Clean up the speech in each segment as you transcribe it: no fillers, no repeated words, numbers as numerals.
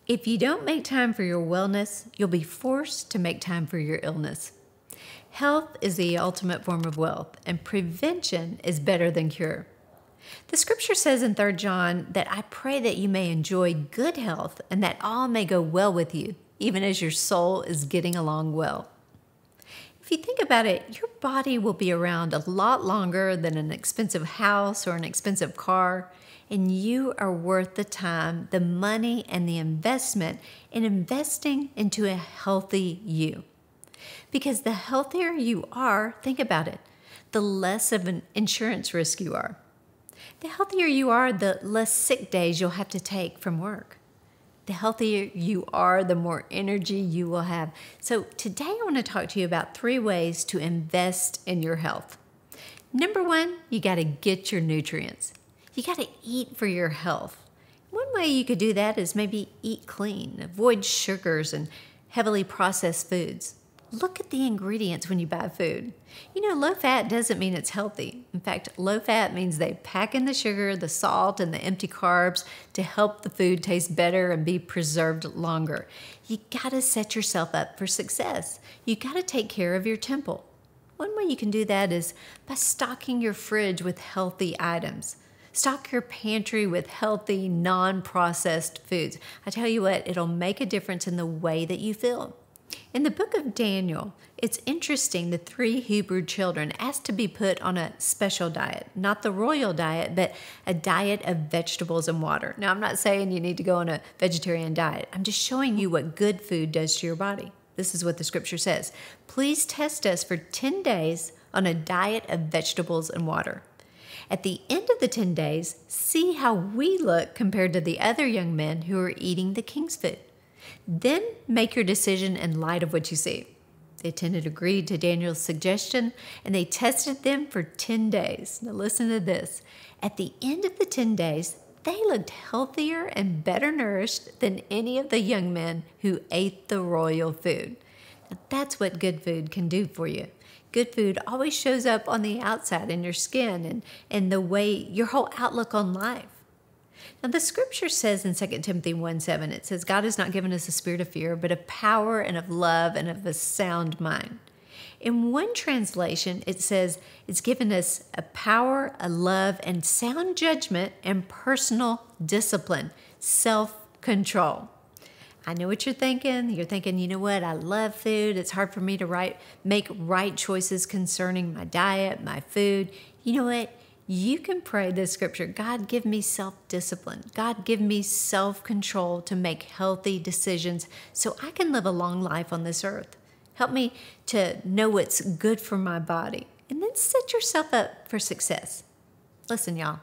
If you don't make time for your wellness, you'll be forced to make time for your illness. Health is the ultimate form of wealth, and prevention is better than cure. The scripture says in 3 John that I pray that you may enjoy good health and that all may go well with you, even as your soul is getting along well. If you think about it, your body will be around a lot longer than an expensive house or an expensive car, and you are worth the time, the money, and the investment in investing into a healthy you. Because the healthier you are, think about it, the less of an insurance risk you are. The healthier you are, the less sick days you'll have to take from work. The healthier you are, the more energy you will have. So today I want to talk to you about 3 ways to invest in your health. Number 1, you got to get your nutrients. You got to eat for your health. One way you could do that is maybe eat clean, avoid sugars and heavily processed foods. Look at the ingredients when you buy food. You know, low fat doesn't mean it's healthy. In fact, low fat means they pack in the sugar, the salt, and the empty carbs to help the food taste better and be preserved longer. You gotta set yourself up for success. You gotta take care of your temple. One way you can do that is by stocking your fridge with healthy items. Stock your pantry with healthy, non-processed foods. I tell you what, it'll make a difference in the way that you feel. In the book of Daniel, it's interesting the 3 Hebrew children asked to be put on a special diet, not the royal diet, but a diet of vegetables and water. Now, I'm not saying you need to go on a vegetarian diet. I'm just showing you what good food does to your body. This is what the scripture says. Please test us for 10 days on a diet of vegetables and water. At the end of the 10 days, see how we look compared to the other young men who are eating the king's food. Then make your decision in light of what you see. The attendant agreed to Daniel's suggestion, and they tested them for 10 days. Now listen to this. At the end of the 10 days, they looked healthier and better nourished than any of the young men who ate the royal food. Now, that's what good food can do for you. Good food always shows up on the outside in your skin and the way your whole outlook on life. Now, the scripture says in 2 Timothy 1:7, it says, God has not given us a spirit of fear, but of power and of love and of a sound mind. In one translation, it says it's given us a power, a love, and sound judgment and personal discipline, self-control. I know what you're thinking. You're thinking, you know what? I love food. It's hard for me to make right choices concerning my diet, my food. You know what? You can pray this scripture. God, give me self-discipline. God, give me self-control to make healthy decisions so I can live a long life on this earth. Help me to know what's good for my body. And then set yourself up for success. Listen, y'all.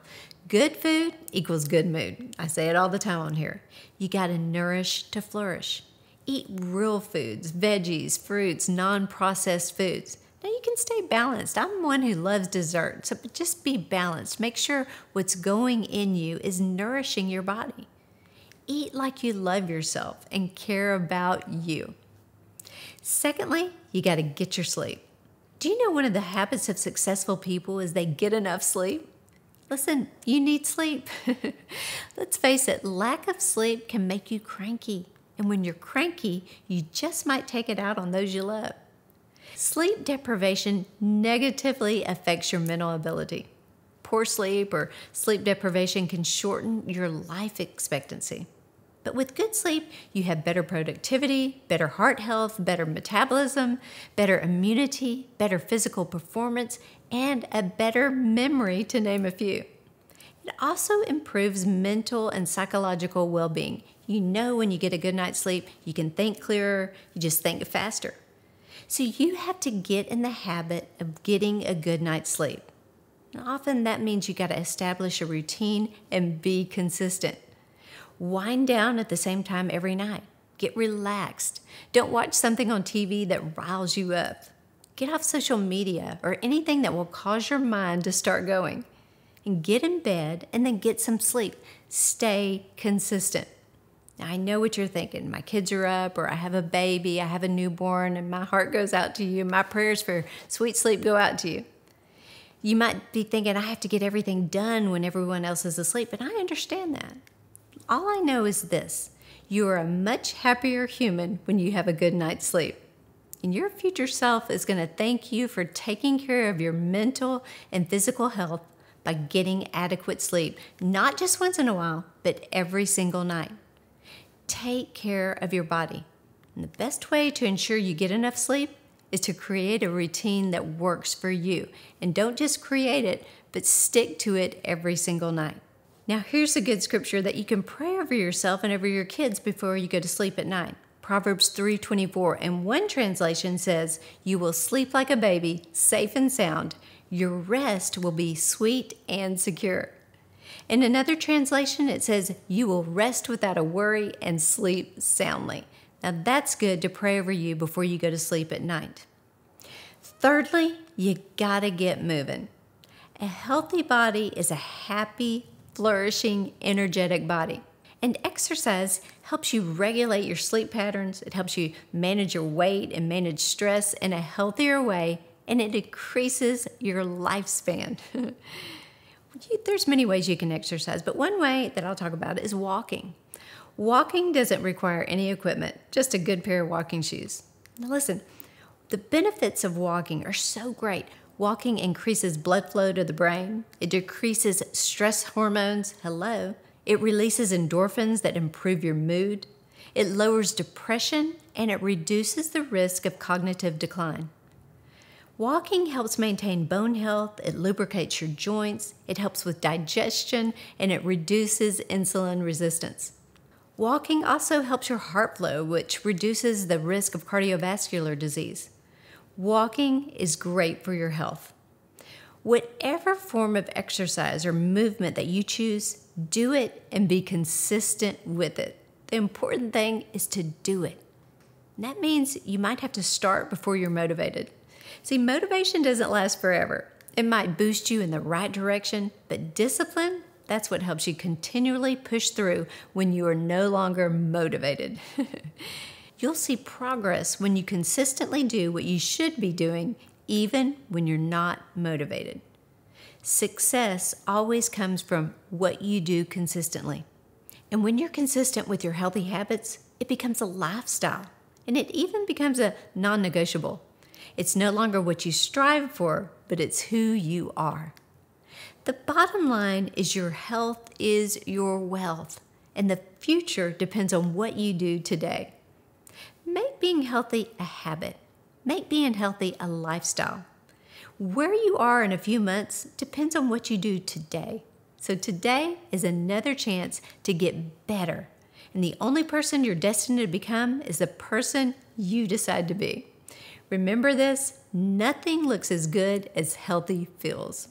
Good food equals good mood. I say it all the time on here. You got to nourish to flourish. Eat real foods, veggies, fruits, non-processed foods. Now you can stay balanced. I'm one who loves dessert, so just be balanced. Make sure what's going in you is nourishing your body. Eat like you love yourself and care about you. Secondly, you got to get your sleep. Do you know one of the habits of successful people is they get enough sleep? Listen, you need sleep. Let's face it, lack of sleep can make you cranky. And when you're cranky, you just might take it out on those you love. Sleep deprivation negatively affects your mental ability. Poor sleep or sleep deprivation can shorten your life expectancy. But with good sleep, you have better productivity, better heart health, better metabolism, better immunity, better physical performance, and a better memory, to name a few. It also improves mental and psychological well-being. You know when you get a good night's sleep, you can think clearer, you just think faster. So you have to get in the habit of getting a good night's sleep. Now, often that means you got to establish a routine and be consistent. Wind down at the same time every night. Get relaxed. Don't watch something on TV that riles you up. Get off social media or anything that will cause your mind to start going. And get in bed and then get some sleep. Stay consistent. Now, I know what you're thinking. My kids are up, or I have a baby, I have a newborn, and my heart goes out to you. My prayers for sweet sleep go out to you. You might be thinking, I have to get everything done when everyone else is asleep, and I understand that. All I know is this. You are a much happier human when you have a good night's sleep. And your future self is going to thank you for taking care of your mental and physical health by getting adequate sleep, not just once in a while, but every single night. Take care of your body. And the best way to ensure you get enough sleep is to create a routine that works for you. And don't just create it, but stick to it every single night. Now, here's a good scripture that you can pray over yourself and over your kids before you go to sleep at night. Proverbs 3:24, and one translation says, "You will sleep like a baby, safe and sound. Your rest will be sweet and secure." In another translation, it says, "You will rest without a worry and sleep soundly." Now, that's good to pray over you before you go to sleep at night. Thirdly, you gotta get moving. A healthy body is a happy, flourishing, energetic body. And exercise helps you regulate your sleep patterns. It helps you manage your weight and manage stress in a healthier way, and it increases your lifespan. There's many ways you can exercise, but one way that I'll talk about is walking. Walking doesn't require any equipment, just a good pair of walking shoes. Now listen, the benefits of walking are so great. Walking increases blood flow to the brain. It decreases stress hormones. Hello. It releases endorphins that improve your mood. It lowers depression, and it reduces the risk of cognitive decline. Walking helps maintain bone health. It lubricates your joints. It helps with digestion, and it reduces insulin resistance. Walking also helps your heart flow, which reduces the risk of cardiovascular disease. Walking is great for your health. Whatever form of exercise or movement that you choose, do it and be consistent with it. The important thing is to do it. And that means you might have to start before you're motivated. See, motivation doesn't last forever. It might boost you in the right direction, but discipline, that's what helps you continually push through when you are no longer motivated. You'll see progress when you consistently do what you should be doing, even when you're not motivated. Success always comes from what you do consistently. And when you're consistent with your healthy habits, it becomes a lifestyle, and it even becomes a non-negotiable. It's no longer what you strive for, but it's who you are. The bottom line is your health is your wealth, and the future depends on what you do today. Make being healthy a habit. Make being healthy a lifestyle. Where you are in a few months depends on what you do today. So today is another chance to get better. And the only person you're destined to become is the person you decide to be. Remember this, nothing looks as good as healthy feels.